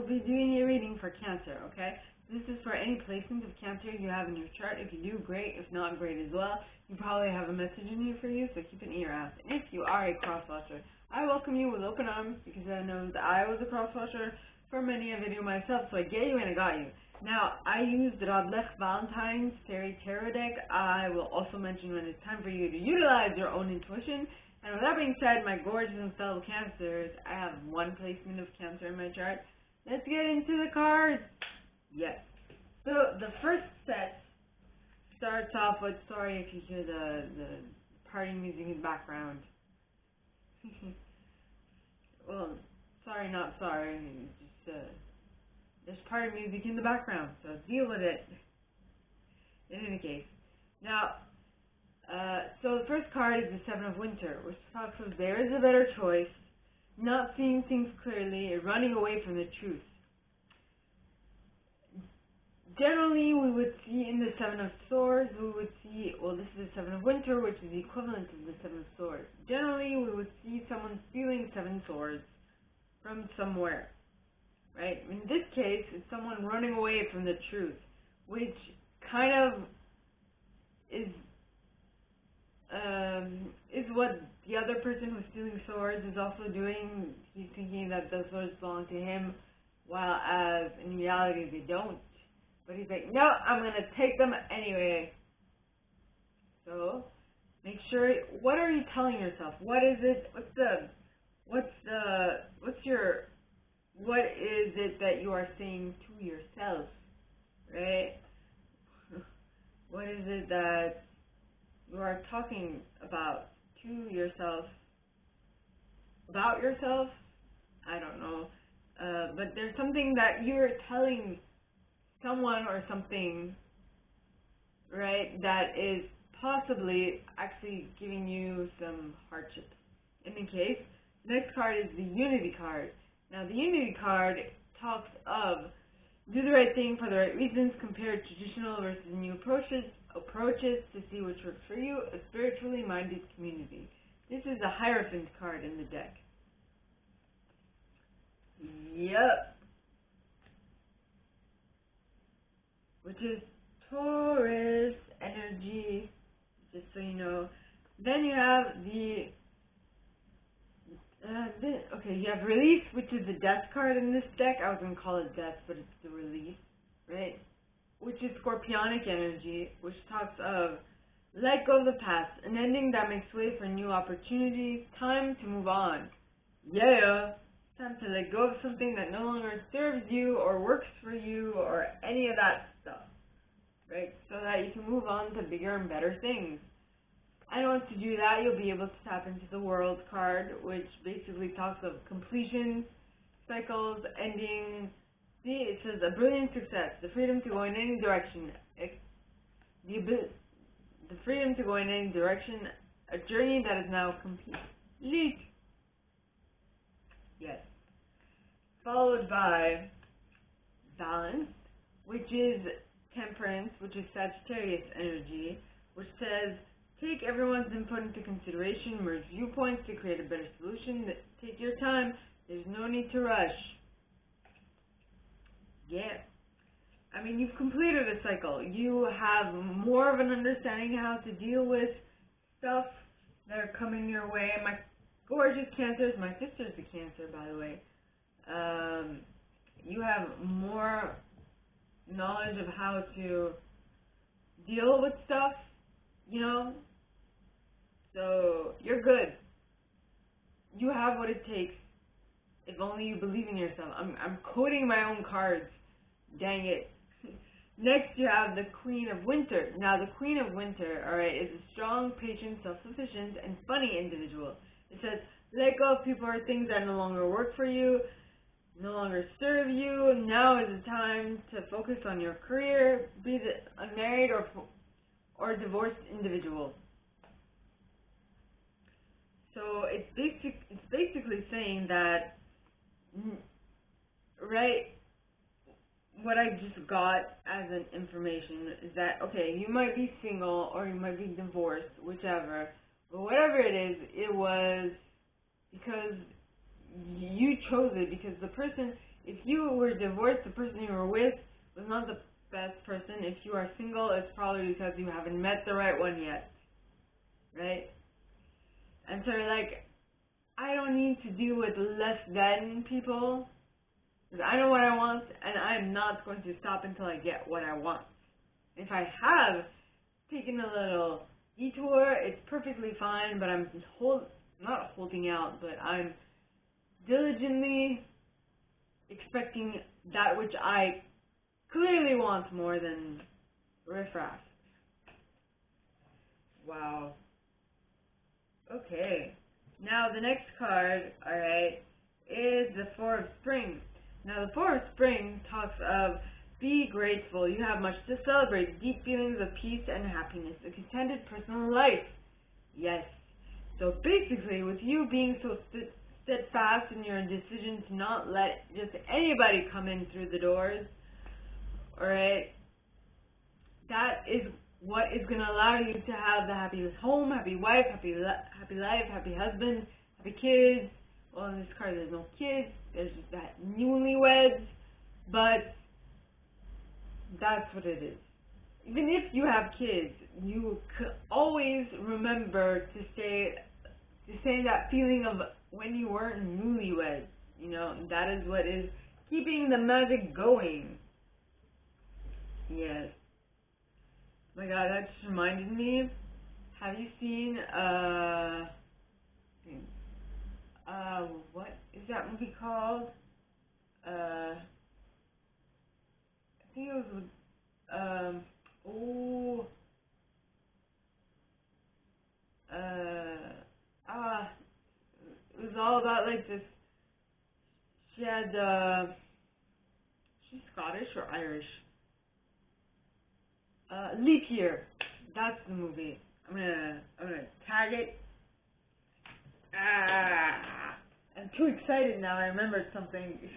will be doing a reading for Cancer, okay? This is for any placement of Cancer you have in your chart. If you do, great. If not, great as well. You probably have a message in here for you, so keep an ear out. And if you are a crosswatcher, I welcome you with open arms because I know that I was a crosswatcher for many a video myself, so I get you and I got you. Now, I used Radleigh Valentine's Fairy Tarot deck. I will also mention when it's time for you to utilize your own intuition. And with that being said, my gorgeous and fellow Cancers, I have one placement of Cancer in my chart. Let's get into the cards. Yes. So the first set starts off with, sorry if you hear the party music in the background. Well, sorry, not sorry. Just there's party music in the background, so deal with it. In any case, now, so the first card is the Seven of Winter, which talks of there is a better choice, not seeing things clearly, and running away from the truth. Generally, we would see in the Seven of Swords, we would see, well, this is the Seven of Winter, which is the equivalent of the Seven of Swords. Generally, we would see someone stealing 7 swords from somewhere, right? In this case, it's someone running away from the truth, which kind of is what the other person who's stealing swords is also doing. He's thinking that those swords belong to him, while as in reality they don't. But he's like, no, I'm gonna take them anyway. So make sure. What are you telling yourself? What is it? What is it that you are saying to yourself, right? What is it that you are talking about to yourself? About yourself? I don't know. But there's something that you're telling someone or something, right, that is possibly actually giving you some hardship. In any case, next card is the Unity card. Now, the Unity card talks of do the right thing for the right reasons, compare traditional versus new approaches to see which works for you, a spiritually minded community. This is the Hierophant card in the deck. Yep. Which is Taurus energy, just so you know. Then you have you have Release, which is the Death card in this deck. I was going to call it Death, but it's the Release, right? Which is Scorpionic energy, which talks of let go of the past, an ending that makes way for new opportunities, time to move on. Yeah! Time to let go of something that no longer serves you or works for you or any of that stuff, right? So that you can move on to bigger and better things. And once you do that, you'll be able to tap into the World card, which basically talks of completion, cycles, ending. See, it says a brilliant success, the freedom to go in any direction, the freedom to go in any direction, a journey that is now complete. Yes. Followed by Balance, which is Temperance, which is Sagittarius energy, which says take everyone's input into consideration, merge viewpoints to create a better solution. Take your time. There's no need to rush. Yeah. I mean, you've completed a cycle. You have more of an understanding how to deal with stuff that are coming your way. My gorgeous Cancers, my sister's a Cancer, by the way. You have more knowledge of how to deal with stuff, you know? So, you're good. You have what it takes, if only you believe in yourself. I'm quoting my own cards. Dang it. Next, you have the Queen of Winter. Now, the Queen of Winter, alright, is a strong, patient, self-sufficient, and funny individual. It says, let go of people or things that no longer work for you, no longer serve you. Now is the time to focus on your career, be the unmarried or divorced individual. So it's basically saying that, right, what I just got as an information is that, okay, you might be single or you might be divorced, whichever, but whatever it is, it was because you chose it, because the person If you were divorced, the person you were with was not the best person. If you are single, it's probably because you haven't met the right one yet, right? And so you're like, I don't need to deal with less than people, because I know what I want, and I'm not going to stop until I get what I want. If I have taken a little detour, it's perfectly fine, but I'm not holding out, but I'm diligently expecting that which I clearly want more than riffraff. Wow. Okay. Now the next card, alright, is the Four of Spring. Now the Four of Spring talks of be grateful. You have much to celebrate. Deep feelings of peace and happiness. A contented personal life. Yes. So basically, with you being so steadfast in your decision to not let just anybody come in through the doors, alright, that is what is going to allow you to have the happy home, happy wife, happy life, happy husband, happy kids. Well, in this card, there's no kids. There's just that newlyweds. But that's what it is. Even if you have kids, you always remember to stay that feeling of when you were newlyweds. You know, that is what is keeping the magic going. Yes. My God, that just reminded me. Have you seen what is that movie called? I think it was with it was all about like this. She had she's Scottish or Irish. Leap Year. That's the movie. I'm gonna tag it. I'm too excited now. I remembered something. It's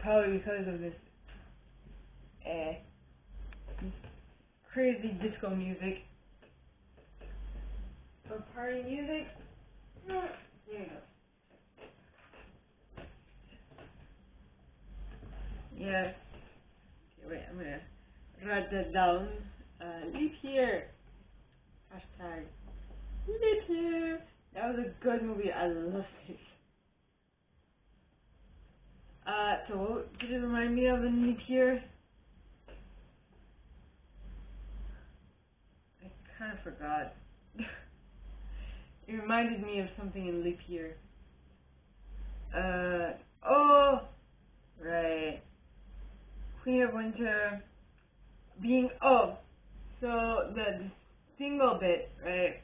probably because of this crazy disco music. For party music. There you go. Yes. Okay, wait, I'm gonna write that down. Leap year. Hashtag leap year. That was a good movie. I loved it. So what did it remind me of in leap year? I kind of forgot. It reminded me of something in leap year. Oh, right. Queen of Winter being, so the single bit, right?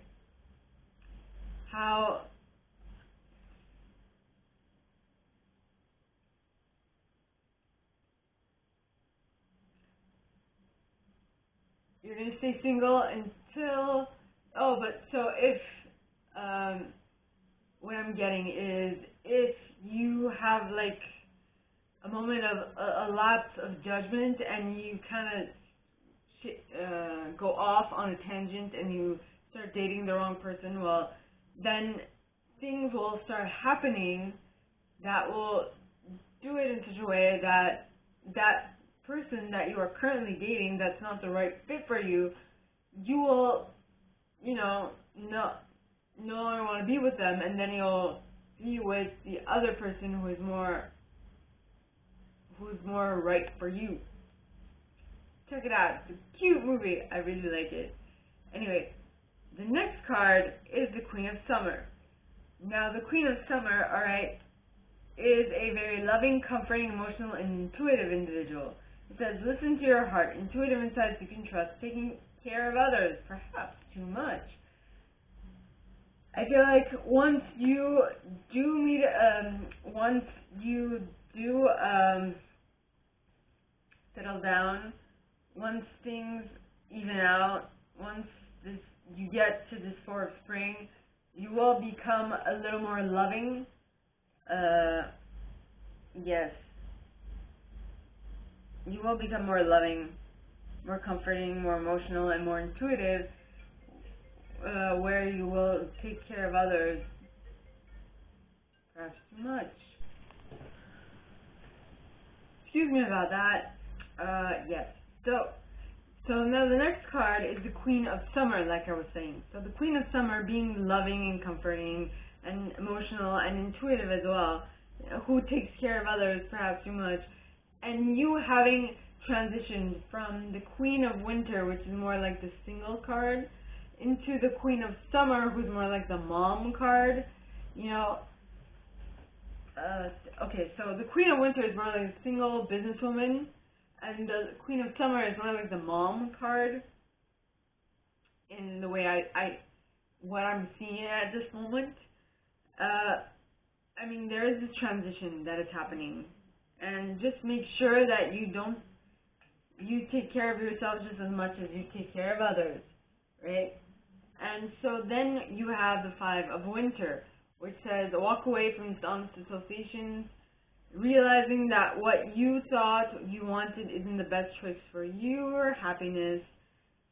How you're gonna stay single until, but so if, what I'm getting is if you have like a moment of a lapse of judgment and you kind of go off on a tangent and you start dating the wrong person, well, then things will start happening that will do it in such a way that that person that you are currently dating that's not the right fit for you, you will, no longer want to be with them, and then you'll be with the other person who is more right for you. Check it out. It's a cute movie. I really like it. Anyway, the next card is the Queen of Summer. Now, the Queen of Summer, alright, is a very loving, comforting, emotional, and intuitive individual. It says, listen to your heart, intuitive insights you can trust, taking care of others, perhaps too much. I feel like once you do settle down, once things even out, once you get to this Four of Spring, you will become a little more loving. Yes. You will become more loving, more comforting, more emotional, and more intuitive, where you will take care of others perhaps too much. Excuse me about that. Yes. So now the next card is the Queen of Summer, like I was saying. So the Queen of Summer being loving and comforting and emotional and intuitive as well, who takes care of others perhaps too much, and you having transitioned from the Queen of Winter, which is more like the single card, into the Queen of Summer, who's more like the mom card, you know. Okay, so the Queen of Winter is more like a single businesswoman, and the Queen of Summer is more like the mom card in the way what I'm seeing at this moment. I mean, there is this transition that is happening, and just make sure that you take care of yourself just as much as you take care of others, right? And so then you have the Five of Winter, which says walk away from dishonest associations, realizing that what you thought you wanted isn't the best choice for your happiness,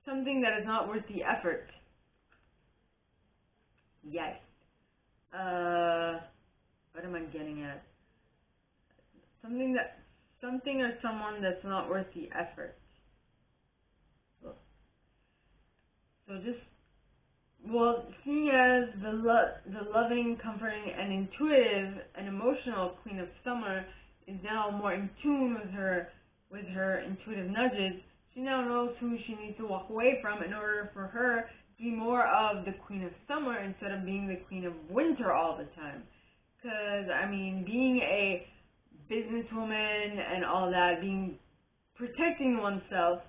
something that is not worth the effort. Yes. What am I getting at? Something or someone that's not worth the effort. So just, well, seeing as the loving, comforting, and intuitive and emotional Queen of Summer is now more in tune with her intuitive nudges, she now knows who she needs to walk away from in order for her to be more of the Queen of Summer instead of being the Queen of Winter all the time. Because, I mean, being a businesswoman and all that, protecting oneself,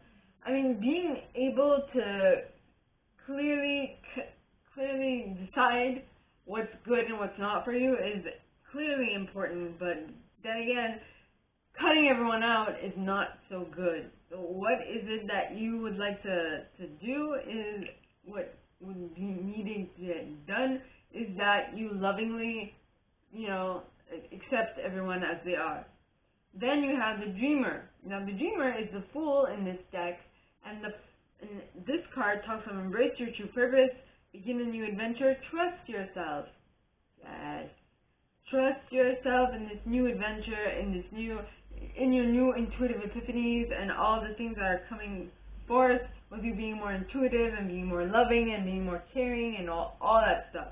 I mean, being able to clearly decide what's good and what's not for you is clearly important, but then again, cutting everyone out is not so good. So what is it that you would like to do is what would be needing to get done is that you lovingly, accept everyone as they are. Then you have the Dreamer. Now the Dreamer is the Fool in this deck, and this card talks about embrace your true purpose, begin a new adventure, trust yourself. Yes. Trust yourself in this new adventure, in your new intuitive epiphanies and all the things that are coming forth with you being more intuitive and being more loving and being more caring and all that stuff.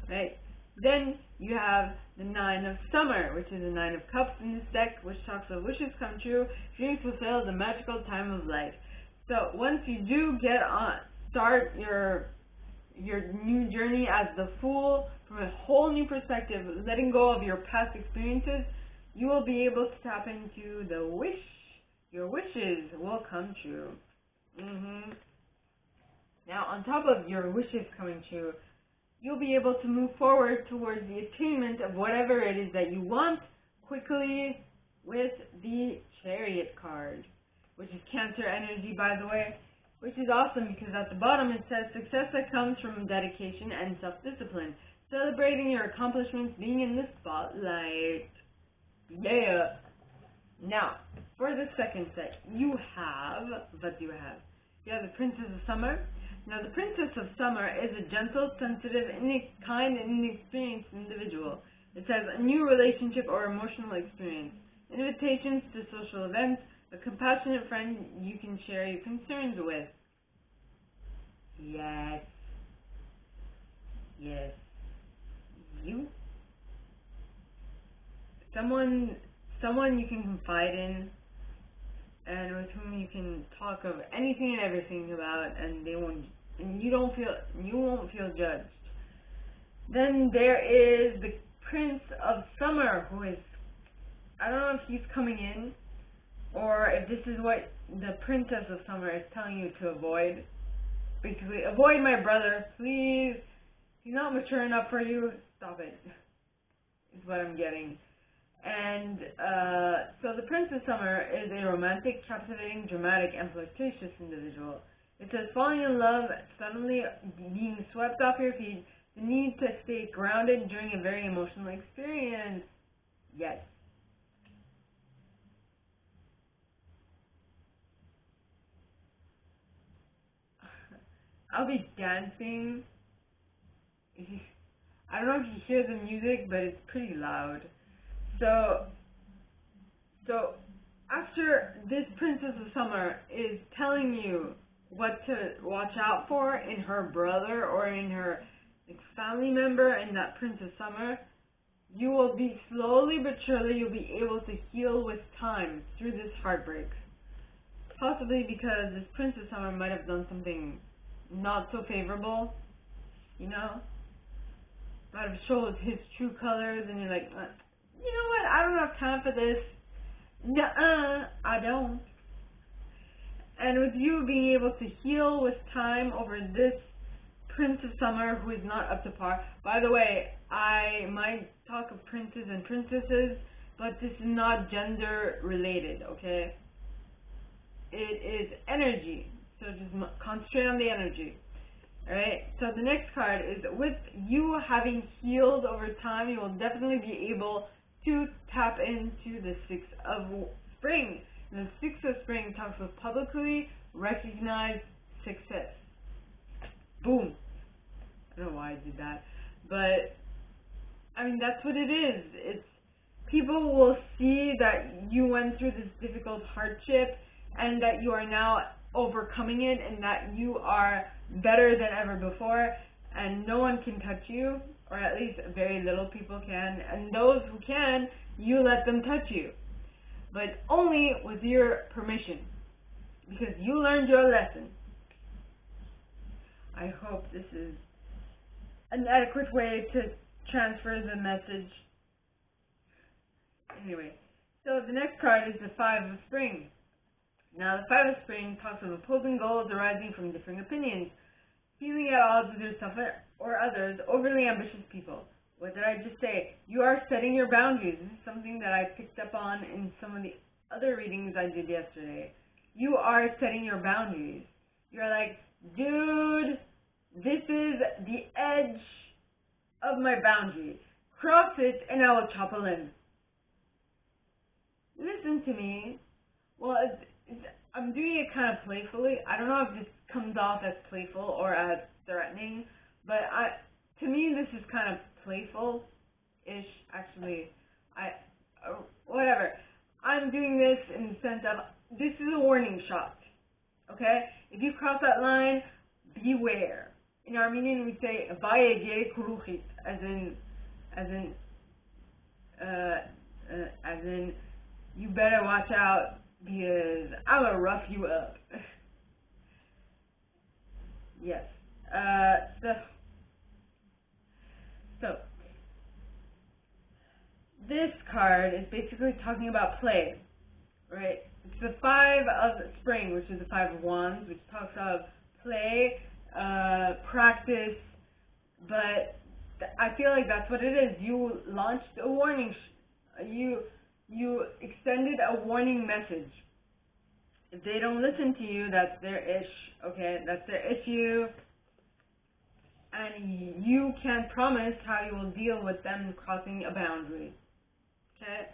Right? Then you have the Nine of Summer, which is the Nine of Cups in this deck, which talks about wishes come true, dreams fulfilled, the magical time of life. So once you do start your new journey as the Fool from a whole new perspective, letting go of your past experiences, you will be able to tap into the wish. Your wishes will come true. Now, on top of your wishes coming true, you'll be able to move forward towards the attainment of whatever it is that you want quickly with the Chariot card, which is Cancer energy, by the way, which is awesome because at the bottom it says success that comes from dedication and self-discipline, celebrating your accomplishments, being in the spotlight. Yeah. Now, for the second set, you have the Princess of Summer. Now, the Princess of Summer is a gentle, sensitive, kind, and inexperienced individual. It says a new relationship or emotional experience, invitations to social events, a compassionate friend you can share your concerns with. Yes. Yes. You? Someone you can confide in, and with whom you can talk of anything and everything about, and you won't feel judged. Then there is the Prince of Summer, who is, I don't know if he's coming in, or if this is what the Princess of Summer is telling you to avoid. Basically, avoid my brother, please. He's not mature enough for you. Stop it. Is what I'm getting. And so the Prince of Summer is a romantic, captivating, dramatic, and flirtatious individual. It says falling in love, suddenly being swept off your feet, the need to stay grounded during a very emotional experience. Yes. I'll be dancing. I don't know if you hear the music, but it's pretty loud. So after this Princess of Summer is telling you what to watch out for in her brother or in her family member in that Princess Summer, you will be slowly but surely, you'll be able to heal with time through this heartbreak. Possibly because this Princess Summer might have done something not so favorable, you know? Might have showed his true colors and you're like, you know what, I don't have time for this. Nuh-uh, I don't. And with you being able to heal with time over this Prince of Summer who is not up to par. By the way, I might talk of princes and princesses, but this is not gender related, okay? It is energy, so just concentrate on the energy. Alright, so the next card is, with you having healed over time, you will definitely be able to tap into the Six of Spring. And the Six of Spring talks of publicly recognized success. Boom. I don't know why I did that, but I mean, that's what it is. It's people will see that you went through this difficult hardship and that you are now overcoming it and that you are better than ever before, and no one can touch you, or at least very little people can, and those who can, you let them touch you, but only with your permission, because you learned your lesson. I hope this is an adequate way to transfer the message. Anyway, so the next card is the Five of Spring. Now, the Five of Spring talks of opposing goals arising from differing opinions, feeling at odds with yourself or others, overly ambitious people. What did I just say? You are setting your boundaries. This is something that I picked up on in some of the other readings I did yesterday. You are setting your boundaries. You're like, dude, this is the edge of my boundary. Cross it and I will chop a limb. Listen to me. Well, I'm doing it kind of playfully. I don't know if this comes off as playful or as threatening, but to me this is kind of playful-ish, actually. Whatever. I'm doing this in the sense of, this is a warning shot, okay? If you cross that line, beware. In Armenian we say, "Vayegye kuruchit," as in, you better watch out, because I'm gonna rough you up. Yes. So this card is basically talking about play, right? It's the Five of Spring, which is the Five of Wands, which talks of play, practice, but I feel like that's what it is. You launched a warning, you extended a warning message. If they don't listen to you, that's their ish, okay? That's their issue. And you can't promise how you will deal with them crossing a boundary, okay?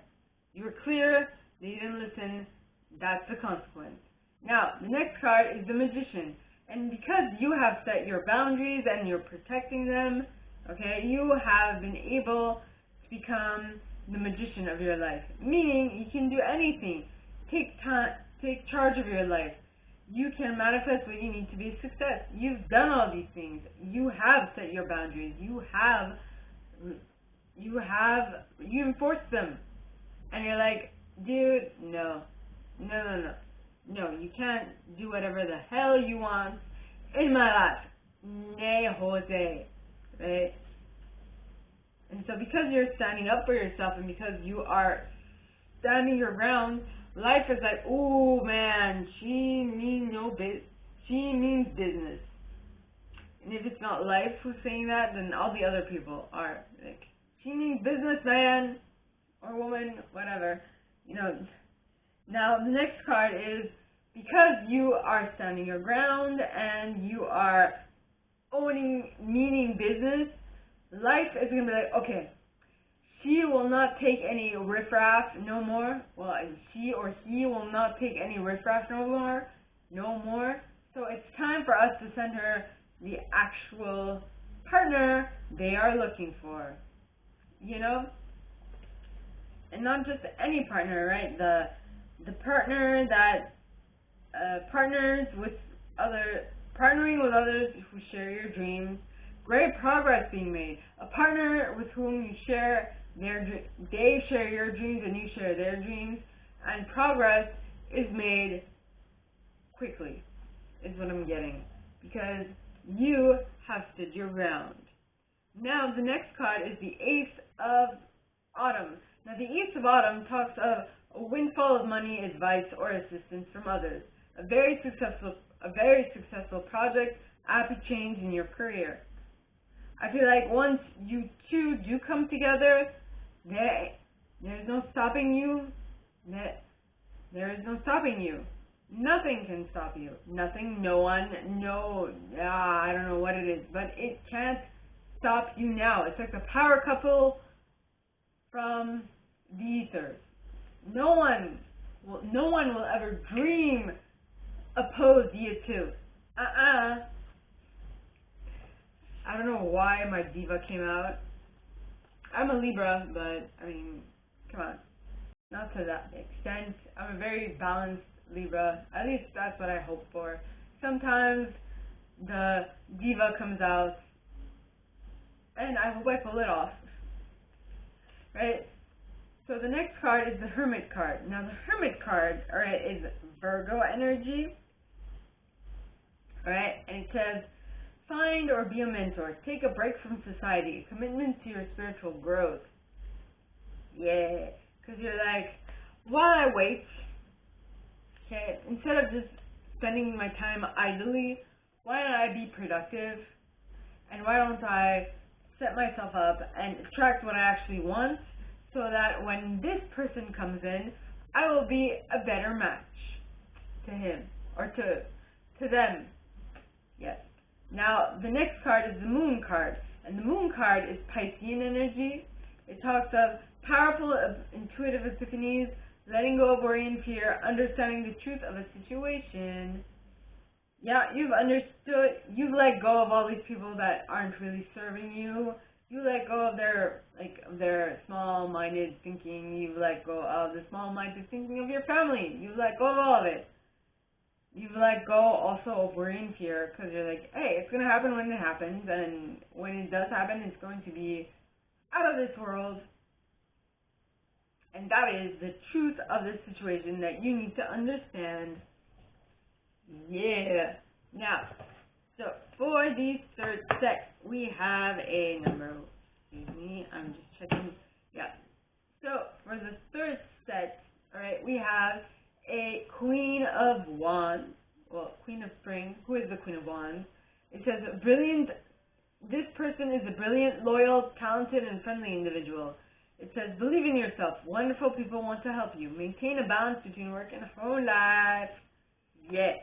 You were clear, they didn't listen, that's the consequence. Now, the next card is the Magician. And because you have set your boundaries and you're protecting them, okay, you have been able to become the magician of your life. Meaning, you can do anything. Take charge of your life. You can manifest what you need to be a success. You've done all these things. You have set your boundaries. You enforced them. And you're like, dude, no, you can't do whatever the hell you want in my life. Nay, Jose, right? And so because you're standing up for yourself and because you are standing your ground, life is like, ooh, man, she means business. And if it's not life who's saying that, then all the other people are like, she means business, man, or woman, whatever. You know. Now, the next card is, because you are standing your ground and you are meaning business, life is going to be like, okay, she will not take any riffraff no more. Well, she or he will not take any riffraff no more. So it's time for us to send her the actual partner they are looking for, you know? And not just any partner, right? The partner that partnering with others who share your dreams, great progress being made. A partner with whom you share they share your dreams and you share their dreams, and progress is made quickly, is what I'm getting, because you have stood your ground. Now, the next card is the Ace of Autumn. Now, the Ace of Autumn talks of a windfall of money, advice, or assistance from others. A very successful project, happy change in your career. I feel like once you two do come together, there's no stopping you. There is no stopping you. Nothing can stop you. Nothing, no one, I don't know what it is, but it can't stop you now. It's like the power couple from the ethers. No one will ever dream oppose you two. I don't know why my diva came out. I'm a Libra, but I mean, come on. Not to that extent. I'm a very balanced Libra. At least that's what I hope for. Sometimes the diva comes out, and I hope I pull it off. Right? So the next card is the Hermit card. Now the Hermit card, alright, is Virgo energy. Alright, and it says, find or be a mentor. Take a break from society. A commitment to your spiritual growth. Yeah. Because you're like, while I wait, okay, instead of just spending my time idly, why don't I be productive? And why don't I set myself up and attract what I actually want, so that when this person comes in, I will be a better match to him, or to them. Yes. Now, the next card is the Moon card, and the Moon card is Piscean energy. It talks of powerful, intuitive epiphanies, letting go of worry and fear, understanding the truth of a situation. Yeah, you've let go of all these people that aren't really serving you. You let go of their small-minded thinking. You let go of the small-minded thinking of your family. You let go of all of it. You've let go also of worry and fear, because you're like, hey, it's going to happen when it happens, and when it does happen, it's going to be out of this world. And that is the truth of the situation that you need to understand. Yeah. Now, so for the third set, we have a number. Excuse me, I'm just checking. Yeah. So for the third set, alright, we have a Queen of Wands. Well, Queen of Spring. Who is the Queen of Wands? It says, this person is a brilliant, loyal, talented, and friendly individual. It says, believe in yourself. Wonderful people want to help you. Maintain a balance between work and home life. Yeah.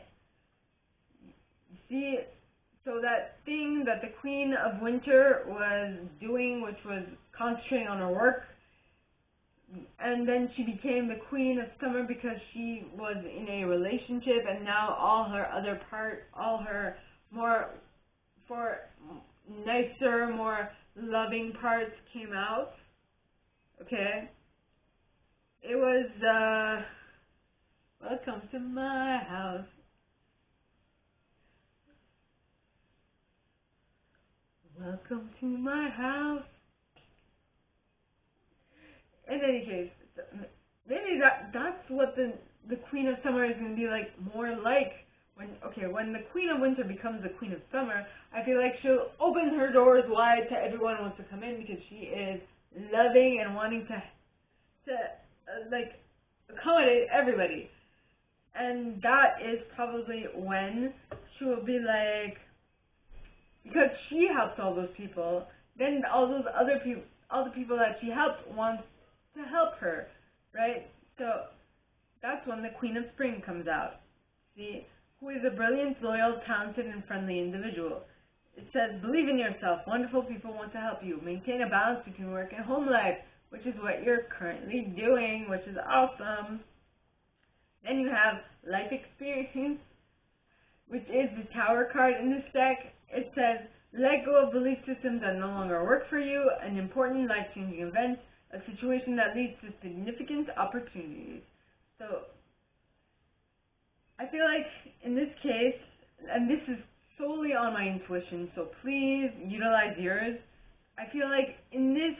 See, so that thing that the Queen of Winter was doing, which was concentrating on her work, and then she became the Queen of Summer because she was in a relationship, and now all her nicer, more loving parts came out. Okay? It was, welcome to my house. Welcome to my house. In any case, maybe that's what the Queen of Summer is going to be like, more like. When the Queen of Winter becomes the Queen of Summer, I feel like she'll open her doors wide to everyone who wants to come in, because she is loving and wanting to accommodate everybody. And that is probably when she will be like, because she helped all those people, then all the people that she helped want to help her, right? So that's when the Queen of Spring comes out. See, who is a brilliant, loyal, talented, and friendly individual. It says, believe in yourself. Wonderful people want to help you. Maintain a balance between work and home life, which is what you're currently doing, which is awesome. Then you have life experience, which is the Tower card in this deck. It says, Let go of belief systems that no longer work for you, an important life-changing event, a situation that leads to significant opportunities. So, I feel like in this case, and this is solely on my intuition, so please utilize yours. I feel like in this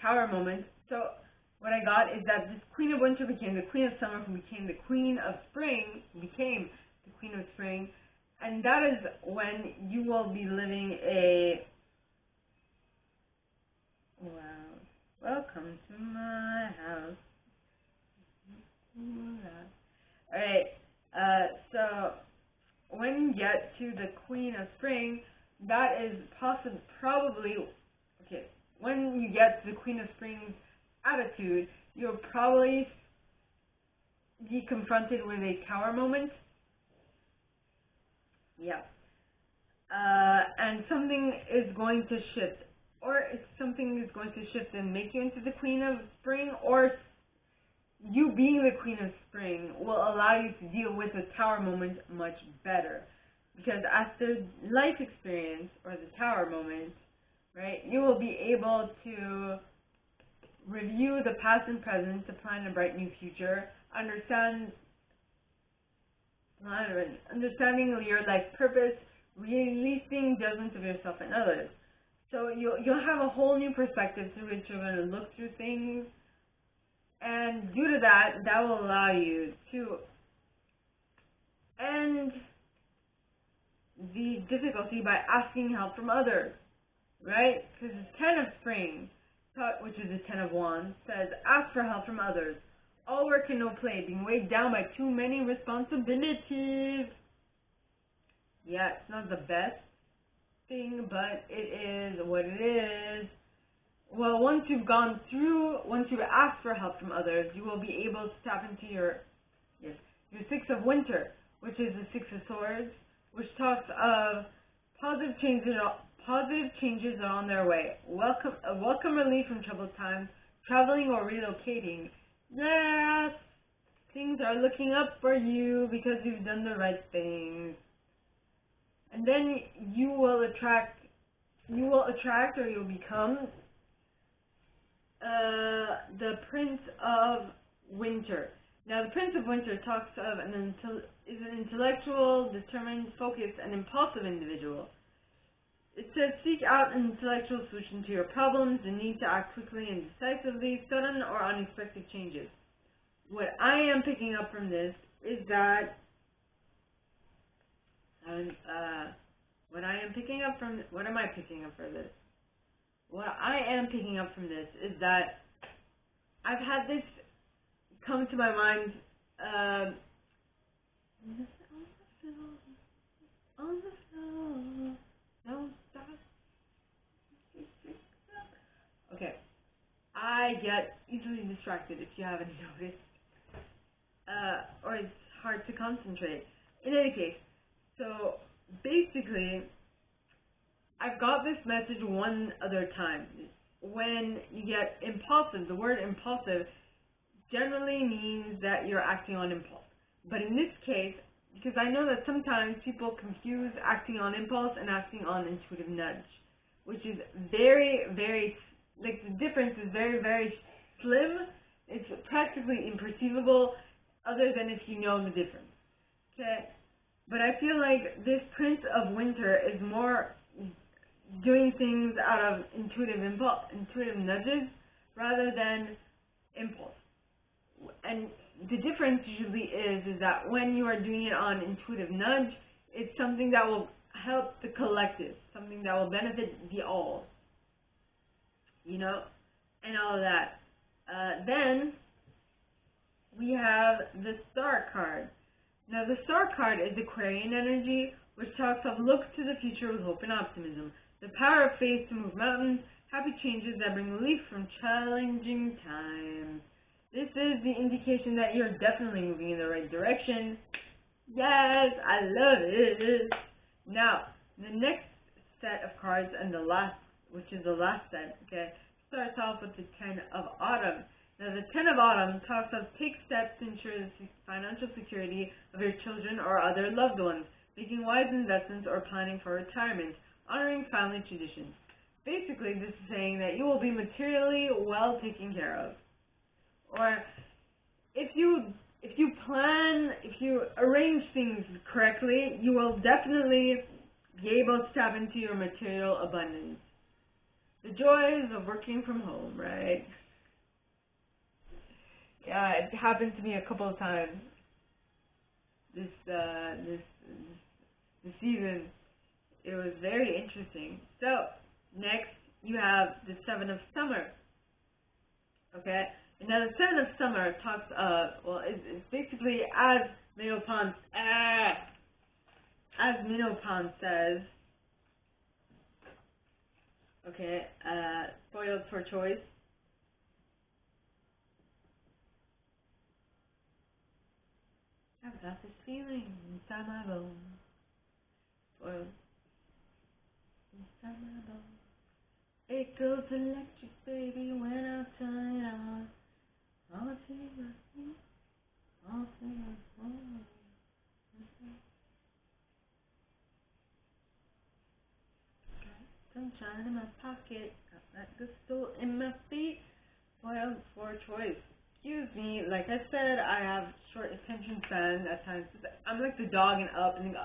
Tower moment, so what I got is that this Queen of Winter became the Queen of Summer, who became the Queen of Spring, and that is when you will be living a, wow, welcome to my house. Alright, so when you get to the Queen of Spring, that is probably, okay, when you get to the Queen of Spring's attitude, you'll probably be confronted with a Tower moment. Yeah. And something is going to shift. Or if something is going to shift and make you into the Queen of Spring, or you being the Queen of Spring will allow you to deal with the Tower moment much better. Because after life experience, or the Tower moment, right, you will be able to review the past and present to plan a bright new future, understanding your life purpose, releasing judgments of yourself and others. So you'll have a whole new perspective through which you're going to look through things, and due to that, that will allow you to end the difficulty by asking help from others, right? Because the Ten of Spring, which is the Ten of Wands, says, ask for help from others. All work and no play, being weighed down by too many responsibilities. Yeah, it's not the best thing, but it is what it is. Well, once you've asked for help from others, you will be able to tap into your Six of Winter, which is the Six of Swords, which talks of positive changes are on their way. Welcome relief from troubled times, traveling or relocating. Yes, things are looking up for you because you've done the right things. And then you will attract or you'll become the Prince of Winter. Now, the Prince of Winter talks of is an intellectual, determined, focused, and impulsive individual. It says, seek out an intellectual solution to your problems, the need to act quickly and decisively, sudden or unexpected changes. What I am picking up from this is that, what I am picking up from this is that I've had this come to my mind, on the floor. Don't stop. Okay. I get easily distracted, if you haven't noticed. Or it's hard to concentrate. In any case, so basically, I've got this message one other time. When you get impulsive, the word impulsive generally means that you're acting on impulse. But in this case, because I know that sometimes people confuse acting on impulse and acting on intuitive nudge, which is very, very, like, the difference is very, very slim. It's practically imperceivable other than if you know the difference. Okay? But I feel like this Prince of Winter is more doing things out of intuitive nudges rather than impulse. And the difference usually is that when you are doing it on intuitive nudge, it's something that will help the collective, something that will benefit the all, and all of that. Then we have the Star card. Now, the Star card is Aquarian energy, which talks of look to the future with hope and optimism, the power of faith to move mountains, happy changes that bring relief from challenging times. This is the indication that you're definitely moving in the right direction. Yes, I love it. Now, the next set of cards, which is the last set, okay, starts off with the Ten of Autumn. Now, the Ten of Autumn talks of take steps to ensure the financial security of your children or other loved ones, making wise investments or planning for retirement. honoring family traditions. Basically, this is saying that you will be materially well taken care of. Or if you arrange things correctly, you will definitely be able to tap into your material abundance. The joys of working from home, right? Yeah, it happened to me a couple of times this season. It was very interesting. So, next you have the Seven of Summer. Okay? And now the Seven of Summer talks of, it's basically as Minopon says, okay, spoiled for choice. I've got this feeling inside my bones. Spoiled inside my bones. It goes electric, baby, when I turn it on. All singers, all singers, sunshine in my pocket, got that good soul in my feet. Spoiled for choice. Excuse me, like I said, I have short attention span at times. I'm like the dog and up and go,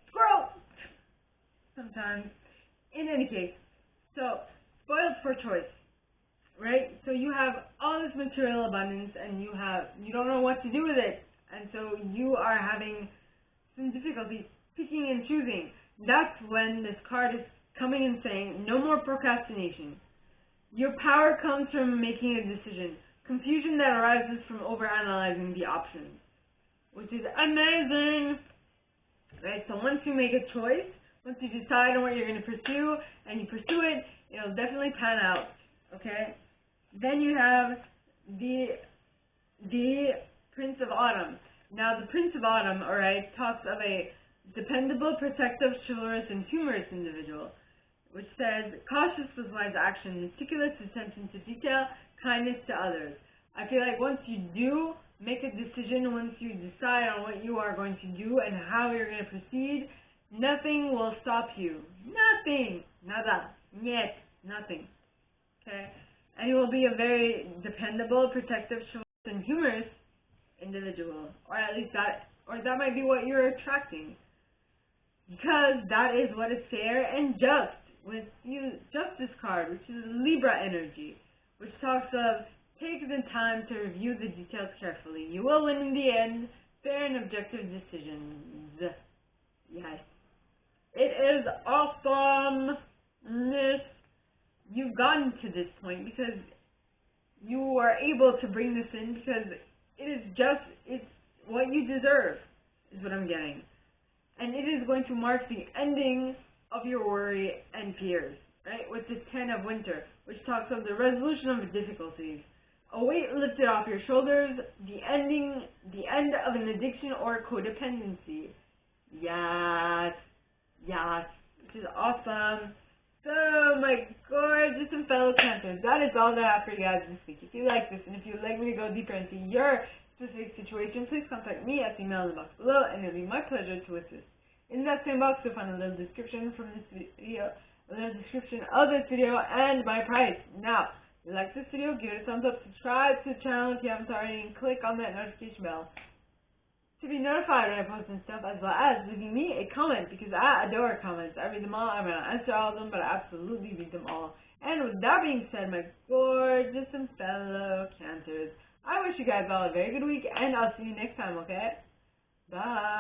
squirrel! Sometimes. In any case, so, spoiled for choice, right? So you have all this material abundance and you don't know what to do with it. And so you are having some difficulty picking and choosing. That's when this card is coming and saying, no more procrastination. Your power comes from making a decision. Confusion that arises from overanalyzing the options, which is amazing, right? So once you make a choice, once you decide on what you're going to pursue, and you pursue it, it'll definitely pan out, okay? Then you have the Prince of Autumn. Now, the Prince of Autumn, alright, talks of a dependable, protective, chivalrous, and humorous individual, which says, cautious with wise action, meticulous attention to detail, kindness to others. I feel like once you do make a decision, once you decide on what you are going to do and how you're going to proceed, nothing will stop you. Nothing. Nada. Niet. Nothing. Okay? And you will be a very dependable, protective, chivalrous, and humorous individual. Or at least that might be what you're attracting. Because that is what is fair and just. With you, Justice card, which is Libra energy, which talks of take the time to review the details carefully. You will win in the end. Fair and objective decisions. Yes. It is awesomeness. You've gotten to this point because you are able to bring this in because it's what you deserve, is what I'm getting. And it is going to mark the ending of your worry and fears, right? With the 10 of Winter, which talks of the resolution of difficulties. A weight lifted off your shoulders, the end of an addiction or codependency. Yes, which is awesome. So, my gorgeous and fellow Cancers, that is all that I have for you guys this week. If you like this, and if you'd like me to go deeper into your specific situation, please contact me at the email in the box below, and it'll be my pleasure to assist. In that same box, you'll find a little description from this video, a little description of this video, and my price. Now, if you like this video, give it a thumbs up, subscribe to the channel if you haven't already, and click on that notification bell to be notified when I post and stuff, as well as leaving me a comment, because I adore comments. I read them all. I'm going to answer all of them, but I absolutely read them all. And with that being said, my gorgeous and fellow Cancers, I wish you guys all a very good week, and I'll see you next time, okay? Bye.